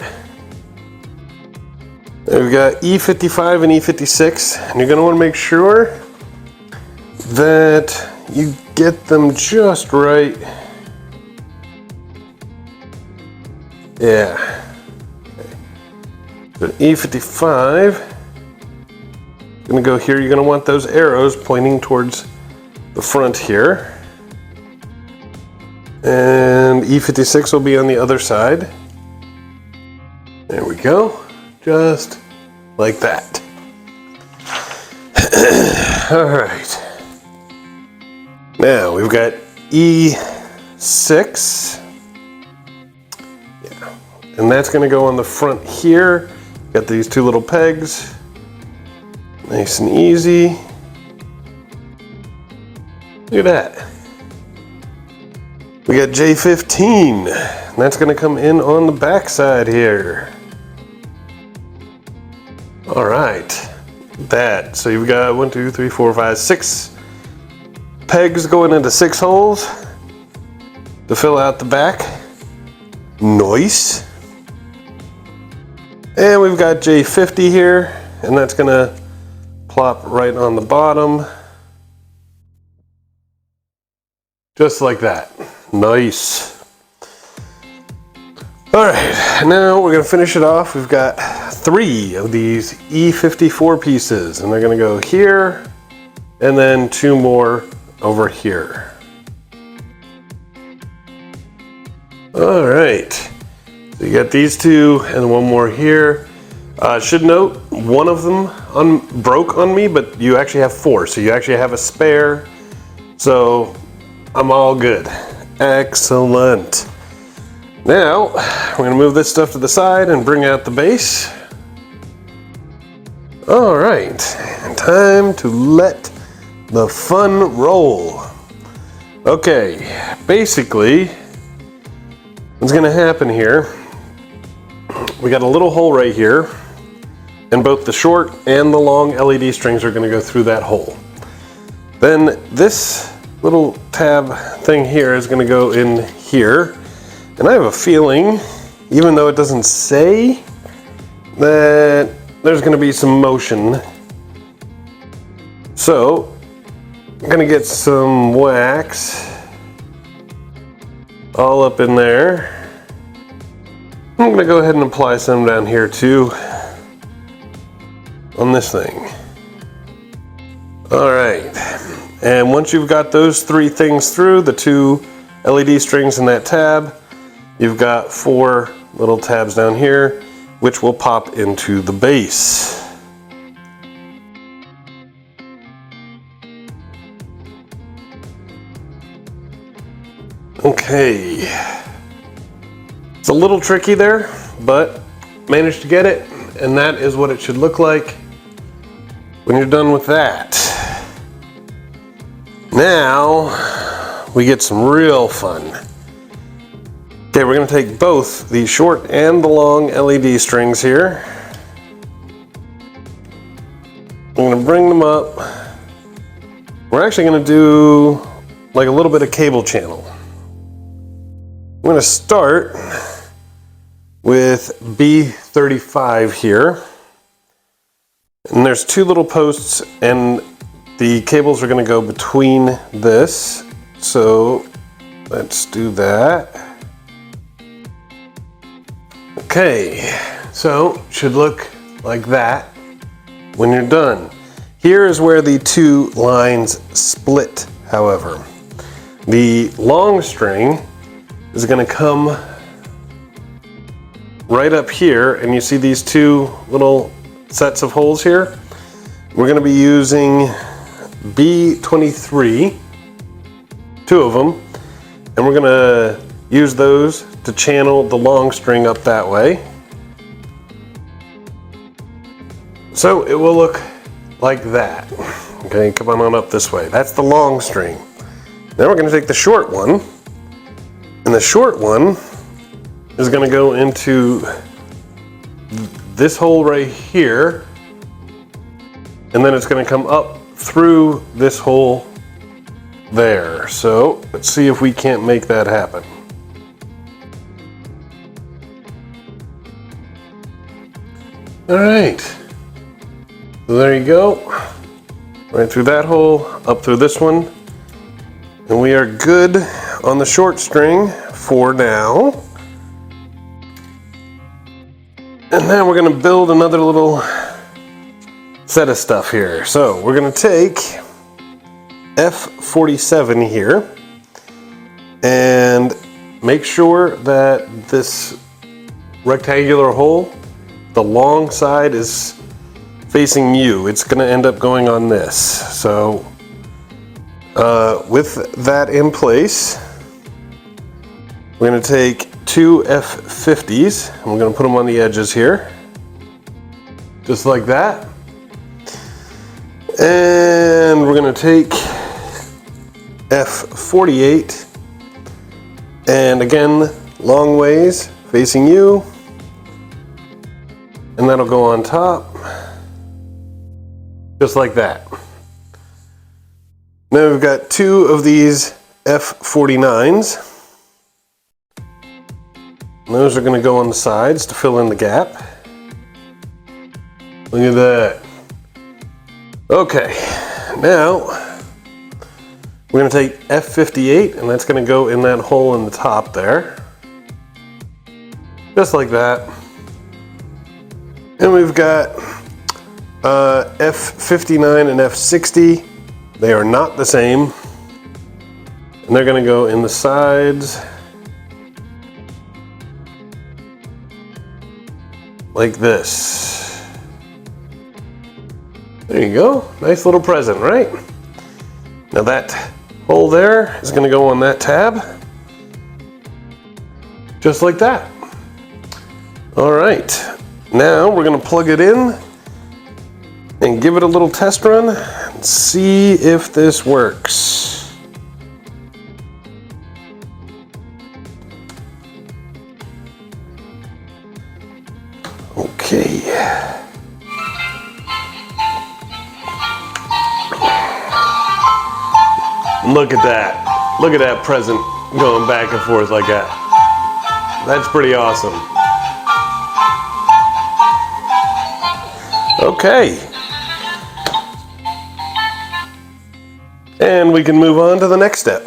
And we've got E55 and E56, and you're gonna wanna make sure that you get them just right. Yeah. Okay. So E55, gonna go here. You're gonna want those arrows pointing towards the front here. And E56 will be on the other side. There we go. Just like that. All right. Now we've got E6. Yeah. And that's gonna go on the front here. Got these two little pegs. Nice and easy. Look at that. We got J15, and that's gonna come in on the back side here. All right, that. So you've got 1, 2, 3, 4, 5, 6 pegs going into 6 holes to fill out the back. Nice. And we've got J50 here, and that's gonna plop right on the bottom. Just like that. Nice. All right, now we're gonna finish it off. We've got 3 of these E54 pieces, and they're gonna go here, and then 2 more over here. All right, so you got these 2 and 1 more here. Should note, one of them broke on me, but you actually have 4, so you actually have a spare. So I'm all good. Excellent. Now, we're gonna move this stuff to the side and bring out the base. All right, time to let the fun roll. Okay, basically, what's gonna happen here, we got a little hole right here, and both the short and the long LED strings are gonna go through that hole. Then this little tab thing here is gonna go in here, and I have a feeling, even though it doesn't say, that there's gonna be some motion. So, I'm gonna get some wax all up in there. I'm gonna go ahead and apply some down here too, on this thing. All right, and once you've got those 3 things through, the 2 LED strings in that tab, you've got 4 little tabs down here, which will pop into the base. Okay, it's a little tricky there, but managed to get it, and that is what it should look like when you're done with that. Now, we get some real fun. Okay, we're gonna take both the short and the long LED strings here. I'm gonna bring them up. We're actually gonna do like a little bit of cable channel. I'm gonna start with B35 here. And there's 2 little posts, and the cables are gonna go between this. So let's do that. Okay, so should look like that when you're done. Here is where the 2 lines split, however. The long string is gonna come right up here, and you see these 2 little sets of holes here? We're gonna be using B23, 2 of them, and we're gonna use those to channel the long string up that way. So it will look like that. Okay, come on up this way. That's the long string. Now we're gonna take the short one, and the short one is gonna go into this hole right here, and then it's gonna come up through this hole there. So let's see if we can't make that happen. All right, so there you go. Right through that hole, up through this one, and we are good on the short string for now. And then we're gonna build another little set of stuff here. So we're gonna take F47 here and make sure that this rectangular hole, the long side is facing you. It's gonna end up going on this. So with that in place, we're gonna take 2 F50s, and we're gonna put them on the edges here, just like that. And we're gonna take F48, and again, long ways facing you, and that'll go on top, just like that. Now we've got 2 of these F49s. And those are going to go on the sides to fill in the gap. Look at that. Okay, now we're going to take F58 and that's going to go in that hole in the top there. Just like that. And we've got F59 and F60. They are not the same. And they're going to go in the sides like this. There you go. Nice little present, right? Now that hole there is going to go on that tab. Just like that. All right. Now we're going to plug it in and give it a little test run and see if this works. Okay. Look at that. Look at that present going back and forth like that. That's pretty awesome. Okay. And we can move on to the next step.